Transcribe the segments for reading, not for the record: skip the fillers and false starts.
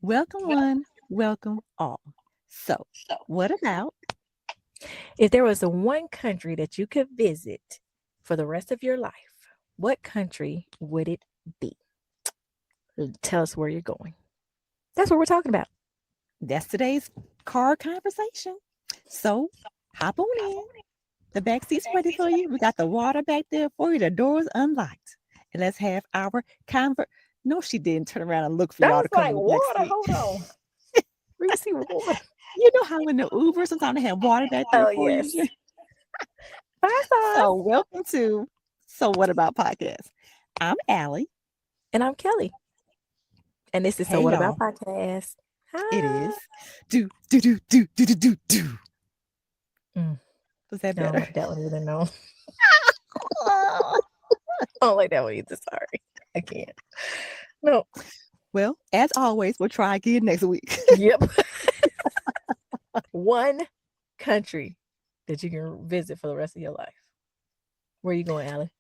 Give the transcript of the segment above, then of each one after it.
Welcome one, welcome all. So, what about If there was a one country that you could visit for the rest of your life, what country would it be? Tell us where you're going. That's what we're talking about. that's today's car conversation? So, hop on in. The back seat's ready for you. We got the water back there for you. The door's unlocked. And let's have our convert. No, she didn't turn around and look for I y'all was to come like, in the back water, seat. hold on. We see water. You know how in the Uber sometimes they have water back there Oh, for you. yes. Fire So, sauce. welcome to So What About Podcast. I'm Allie. And I'm Kelly. And this is So Hey What About y'all. Podcast. It Hi. is do. Mm, Was that I don't better? like that one either. No, I don't like that one either. Sorry. I can't. No. Well, as always, we'll try again next week. Yep. One country that you can visit for the rest of your life. Where are you going, Allie?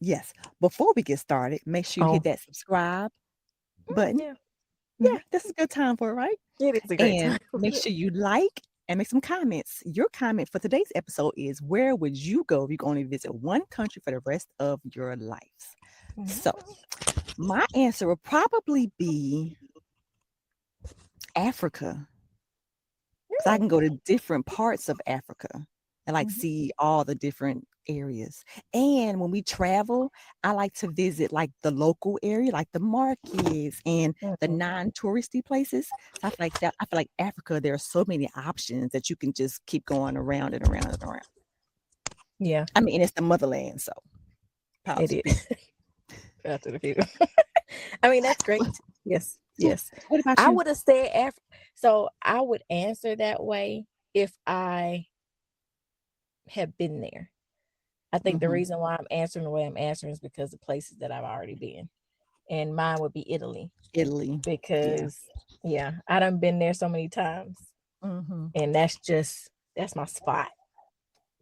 Yes. Before we get started, make sure you hit Oh, that subscribe button. yeah. Yeah, Mhm. this is a good time for it, right? It is a great And time. make sure you like and make some comments. Your comment for today's episode is where would you go if you're going to visit one country for the rest of your life? So, my answer would probably be Africa. Because I can go to different parts of Africa and like Mhm. see all the different areas. And when we travel, I like to visit like the local area, like the markets and the Mhm. non-touristy places. So I feel like that. I feel like Africa, there are so many options that you can just keep going around and around and around. Yeah, I mean, it's the motherland, so power it to the people. is. Shout out to the people. I mean, that's great. Yes, So, yes. what about I you? would have said so I would answer that way if I had been there. I think the Hmm. reason why I'm answering the way I'm answering is because of places that I've already been. And mine would be Italy Italy. Yeah. because yeah, I done been there so many times. Hmm. And that's my spot.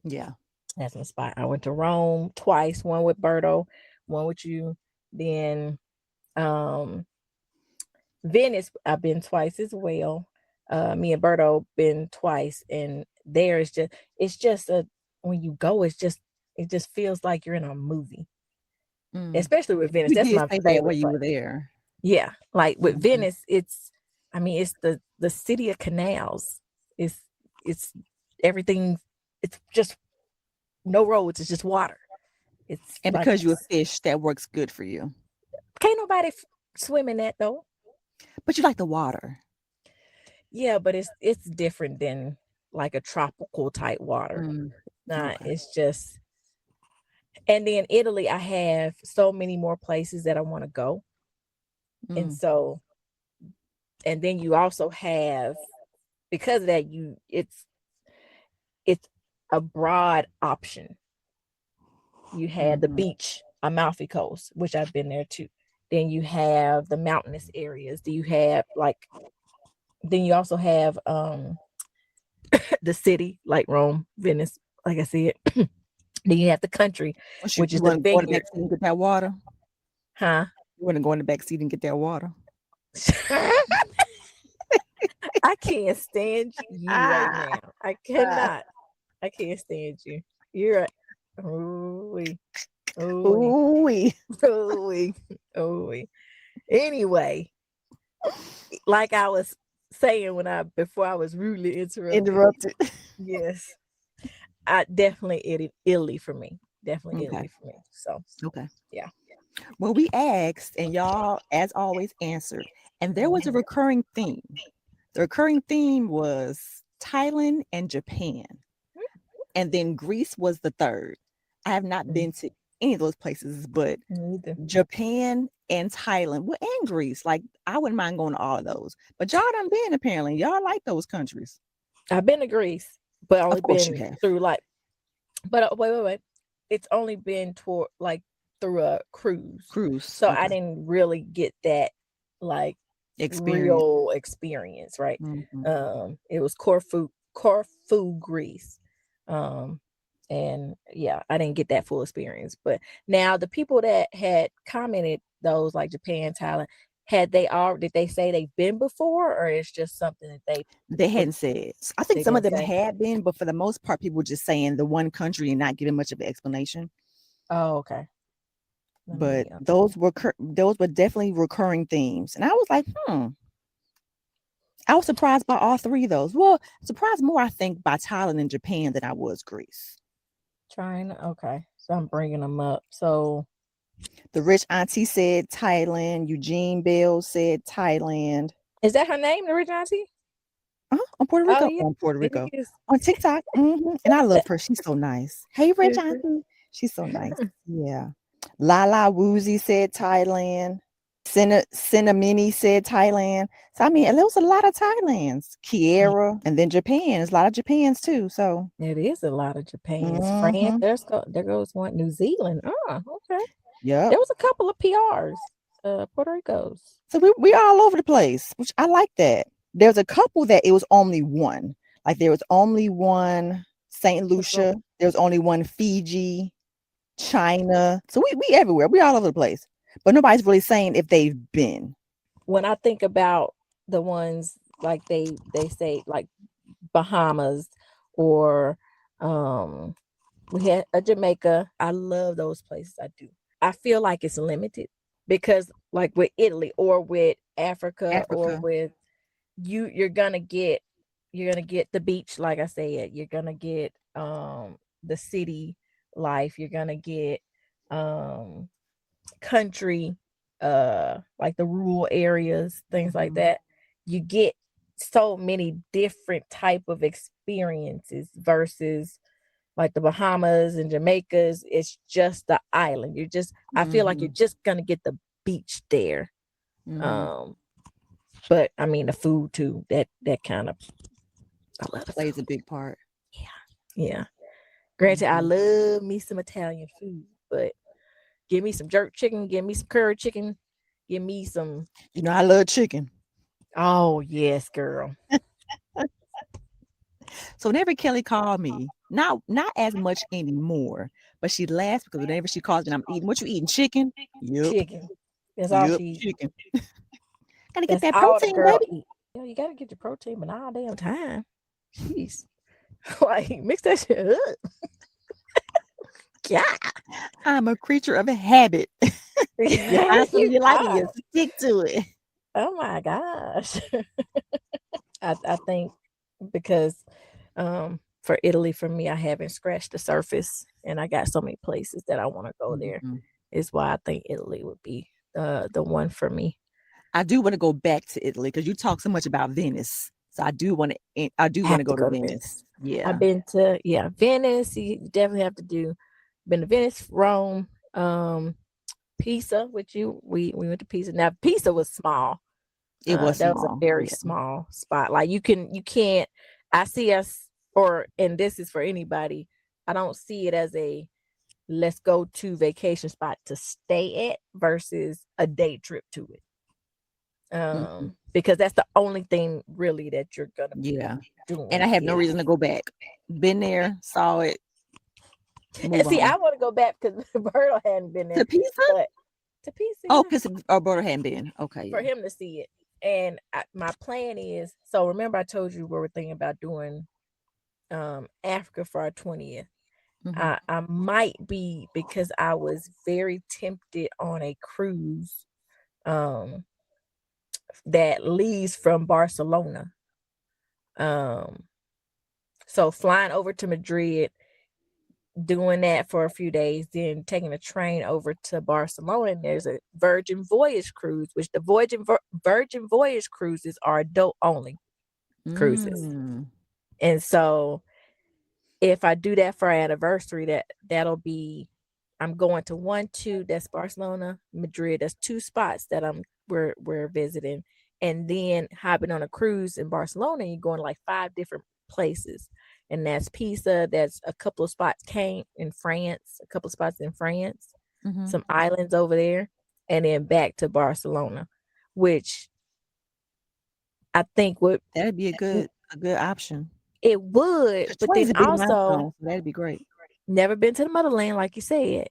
Yeah. That's my spot. I went to Rome twice, one with Berto, one with you. Then um Venice, I've been twice as well. Me and Berto been twice, and there is just it's just a when you go, it just feels like you're in a movie. Mm. Especially with Venice. You That's did my say that while favorite you place. were there. Yeah. Like with Mhm. Venice, it's the city of canals. It's it's everything, it's just no roads, it's just water. It's And like because you're a fish, that works good for you. can't nobody swim in that though. But you like the water. Yeah, but it's different than like a tropical type water. Mm, Not okay. it's just and then Italy, I have so many more places that I want to go. And Mm, so and then you also have because of that it's a broad option. You had the mhm, beach, Amalfi Coast, which I've been there too. Then you have the mountainous areas. Do you have like then you also have the city like Rome, Venice, like I said. Then you have the country, what which you is the wanna go in the vineyard. back seat and get that water? Huh? You wanna go in the back seat and get that water? I can't stand you right Ah, now. I ah. cannot. I can't stand you. You're right. Ooh-wee. Ooh-wee. Ooh-wee. Ooh-wee. Ooh-wee. Anyway, like I was saying when I before I was rudely interrupted. Interrupted. Yes, I definitely Italy for me. Definitely Okay, Italy for me. So okay. yeah. Well, we asked and y'all, as always, answered, and there was a Mhm. recurring theme. The recurring theme was Thailand and Japan, and then Greece was the third. I have not Mm, been to any of those places, but me either. Japan and Thailand, well, and Greece. Like I wouldn't mind going to all of those. But y'all done been apparently. Y'all like those countries. I've been to Greece, but only Of course you been have. through like. But wait. It's only been toward like through a cruise, Cruise. so I Okay. didn't really get that like Experience. real experience. Right? Hmm. It was Corfu, Greece. Um, and yeah, I didn't get that full experience. But now the people that had commented those like Japan, Thailand, did they say they've been before, or it's just something that They would hadn't said. I think they some of didn't them say? had been, but for the most part, people were just saying the one country and not giving much of an explanation. Oh, okay. Let But me those were definitely recurring themes, and I was like, I was surprised by all three of those. Well, surprised more, I think, by Thailand and Japan than I was Greece. China. Okay, so I'm bringing them up. So The rich auntie said Thailand. Eugene Bell said Thailand. is that her name, the rich auntie? On Puerto Oh Rico. yeah, On Puerto it Rico. is. On TikTok. And I love her. She's so nice. Hey, rich Mhm. auntie. She's so nice. Yeah. Lala Woozy said Thailand. Cinnamini said Thailand. So I mean, there was a lot of Thailands. Kiera, and then Japan. There's a lot of Japans too. So It is a lot of Japan's. France. mhm. There goes one. New Zealand. Oh, okay. Yep. There was a couple of PRs. Puerto Rico's. So we all over the place, which I like that. There's a couple that it was only one. Like there was only one St. Lucia. There was only one Fiji, China. So we everywhere. We all over the place. But nobody's really saying if they've been. When I think about the ones like they say like Bahamas or we had a Jamaica. I love those places. I do. I feel like it's limited because like with Italy or with Africa or with you're gonna get the beach, like I said, you're gonna get the city life, you're gonna get country, like the rural areas, things like that. You get so many different type of experiences versus like the Bahamas and Jamaica's. It's just the island. I feel like you're just gonna get the beach there. But I mean the food too, that kind of I love plays a big part. Yeah. Granted, I love me some Italian food, but give me some jerk chicken, give me some curry chicken, give me some. I love chicken. Oh yes, girl. So whenever Kelly called me, not as much anymore, but she laughs because whenever she calls me, I'm eating. What you eating? Chicken? Yep. Chicken. That's all she eats. Chicken. Gotta get That's that all the protein, girl baby. eat. Yeah, you gotta get your protein, but not all damn time. Jeez. Like mix that shit up. Yeah. I'm a creature of a habit. You find something you like and you stick to it. Oh my gosh. I think because for Italy, for me, I haven't scratched the surface and I got so many places that I want to go there. Is why I think Italy would be the one for me. I do want to go back to Italy because you talk so much about Venice. So I do want to go to Venice. Yeah. I've been to Venice. You definitely have to do. Been to Venice, Rome, Pisa with you. We went to Pisa. Now Pisa was small. It was that was a very small spot. Like you can't. I see us, and this is for anybody. I don't see it as a let's go to vacation spot to stay at versus a day trip to it. Because that's the only thing really that you're gonna be doing. And I have no reason to go back. Been there, saw it. And see, I want to go back because Berto hadn't been there. To Pisa? But to Pisa. Oh, because Berto hadn't been. Okay. For him to see it. And my plan is, so remember I told you we were thinking about doing Africa for our 20th. I might be, because I was very tempted on a cruise that leaves from Barcelona. So flying over to Madrid, doing that for a few days, then taking a train over to Barcelona. And there's a Virgin Voyage cruise, which the Virgin Voyage cruises are adult only cruises. And so if I do that for our anniversary, that'll be, I'm going to 2, that's Barcelona, Madrid. That's 2 spots that we're visiting. And then hopping on a cruise in Barcelona, you're going to like 5 different places. And that's Pisa. That's a couple of spots in France, some islands over there, and then back to Barcelona, which I think that'd be a good option. It would, but then also that'd be great. Never been to the motherland, like you said,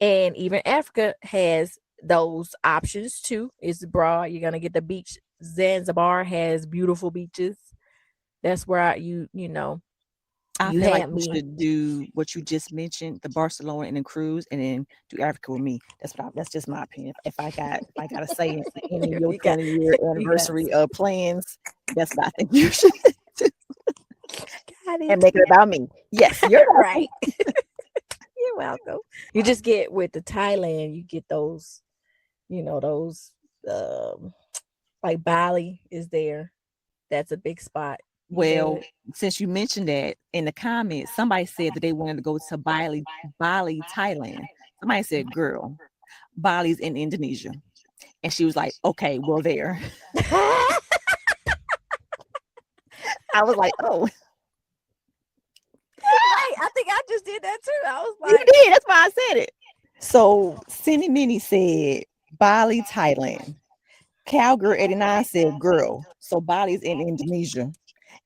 and even Africa has those options too. It's broad. You're gonna get the beach. Zanzibar has beautiful beaches. That's where you know I you feel like had you me. should do what you just mentioned, the Barcelona and the cruise, and then do Africa with me. That's just my opinion. If I gotta say in any of your you got 20-year you got anniversary of plans, that's what I think you should do. got And it. make it about me. Yes, you're Right. You're welcome. You just get with the Thailand, you get those, those like Bali is there. That's a big spot. well, since you mentioned that in the comments, somebody said that they wanted to go to Bali, Thailand. Somebody said, girl, Bali's in Indonesia. And she was like, okay, well, there. I was like, oh, Right. I think I just did that too. I was you like, did. That's why I said it. So Cindy Minnie said Bali, Thailand. Cowgirl 89 said girl. So Bali's in Indonesia.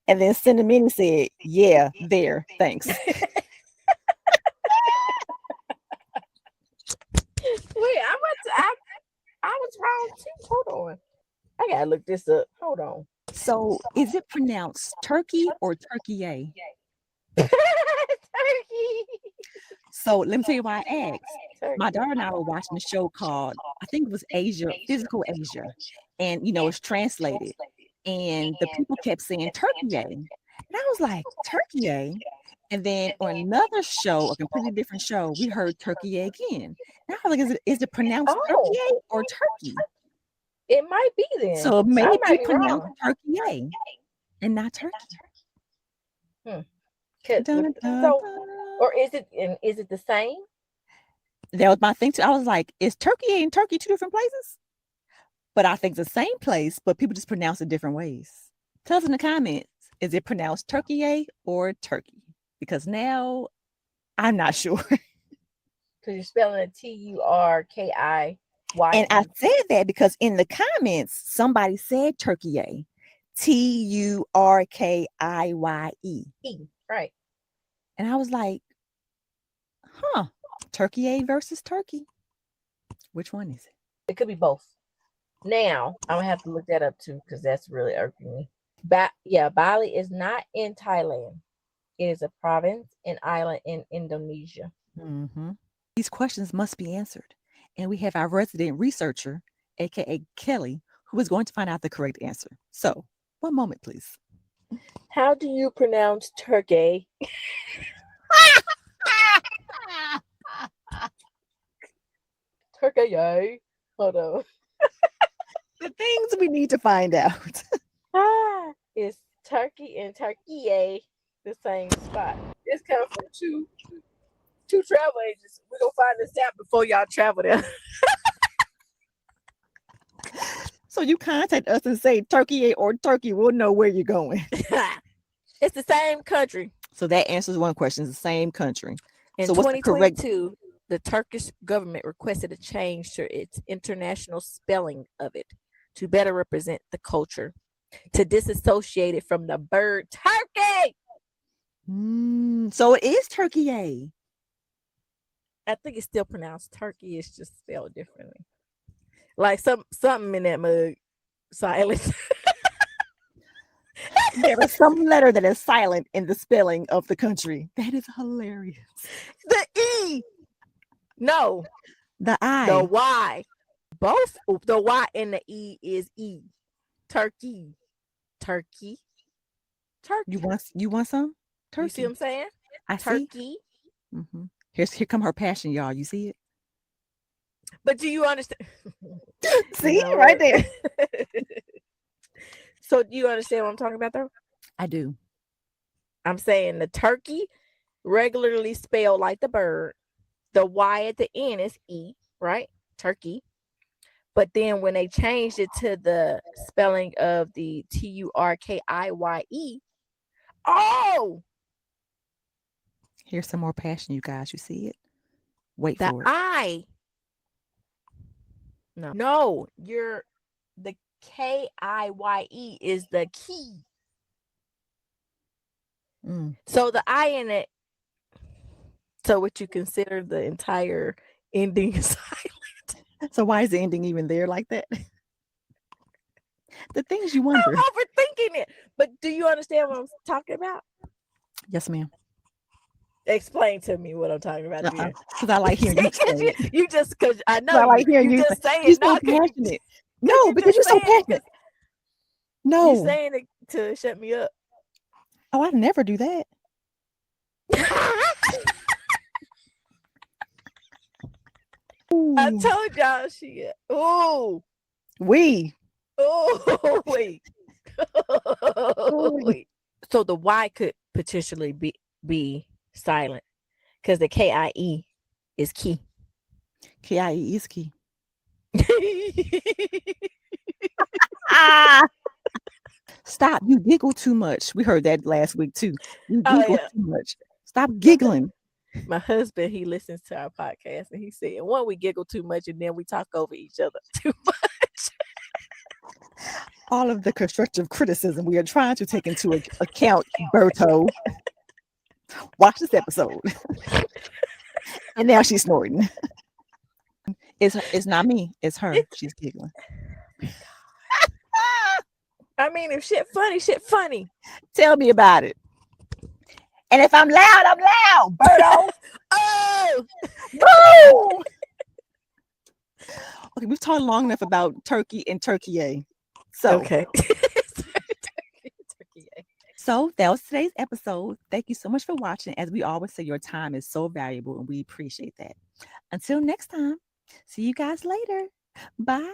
And then Cindy Minnie said, yeah, there. Thanks. wait, I was wrong too. Hold on. I gotta look this up. Hold on. So is it pronounced Turkey or Turkey? Turkey. So let me tell you why I asked. Turkey. My daughter and I were watching a show called, I think it was Asia, Physical Asia. And, it's translated. And the people kept saying Turkey. And I was like, Turkey. And then on another show, a completely different show, we heard Turkey again. And I was like, is it pronounced Turkey or Turkey? It might be then. So it may be pronounced wrong. Turkey and not Turkey. Dun, so, or is it the same? That was my thing too. I was like, is Turkey and Turkey two different places? But I think it's the same place, but people just pronounce it different ways. Tell us in the comments, is it pronounced Turkey or Turkey? Because now I'm not sure. Because you're spelling it Turkiy. And I said that because in the comments, somebody said Turkey. Turkiye. Right. And I was like, Turkey versus Turkey. Which one is it? It could be both. Now, I'm going to have to look that up too because that's really irking me. Bali is not in Thailand. It is a province and island in Indonesia. Mm-hmm. These questions must be answered. And we have our resident researcher, aka Kelly, who is going to find out the correct answer. So, one moment, please. How do you pronounce Turkey? Turkey. Hold on. The things we need to find out. It's Turkey and Turkey, the same spot. This comes from two travel agents. We're gonna find this out before y'all travel there. So you contact us and say Turkey or Turkey, we'll know where you're going. It's the same country. So that answers one question. It's the same country. In so 2022, the Turkish government requested a change to its international spelling of it to better represent the culture, to disassociate it from the bird turkey. So it is Turkey. I think it's still pronounced Turkey. It's just spelled differently. Like something in that mug silent. There is some letter that is silent in the spelling of the country. That is hilarious. The E. No. The I. The Y. Both the Y and the E is E. Turkey. Turkey. Turkey. You want some? Turkey. You see what I'm saying? I Turkey. See. Mm-hmm. Here come her passion, y'all. You see it? But do you understand? See, right there. So do you understand what I'm talking about though? I do. I'm saying the turkey regularly spelled like the bird. The Y at the end is E, right? Turkey. But then when they changed it to the spelling of the Turkiye, oh, here's some more passion, you guys. You see it? Wait the for it. I. No, you're the Kiye is the key. So the I in it. So would you consider the entire ending silent? So why is the ending even there like that? The things you I'm wonder. overthinking it. But do you understand what I'm talking about? Yes, ma'am. Explain to me what I'm talking about. Dear. Because I like hearing you explain it. You just because I 'Cause know I like hearing you you. just saying You're so not 'cause you- passionate. No, because just you're so saying it passionate. 'cause you No. saying it to shut me up. Oh, I never do that. I Ooh. told y'all she. Ooh. We. Oh wait. Ooh. Wait. So the Y could potentially be silent because the KIE is key. KIE is key. Ah. Stop. You giggle too much. We heard that last week too. You Oh, giggle yeah. too much. Stop giggling. My husband, he listens to our podcast and he said, one, we giggle too much and then we talk over each other too much. All of the constructive criticism we are trying to take into account, Berto. Watch this episode. And now she's snorting. It's not me. It's her. She's giggling. I mean, if shit funny. Tell me about it. And if I'm loud, I'm loud, Berto. Oh! Boom! Okay, we've talked long enough about turkey and turkey. So, Okay. So that was today's episode. Thank you so much for watching. As we always say, your time is so valuable and we appreciate that. Until next time, see you guys later. Bye.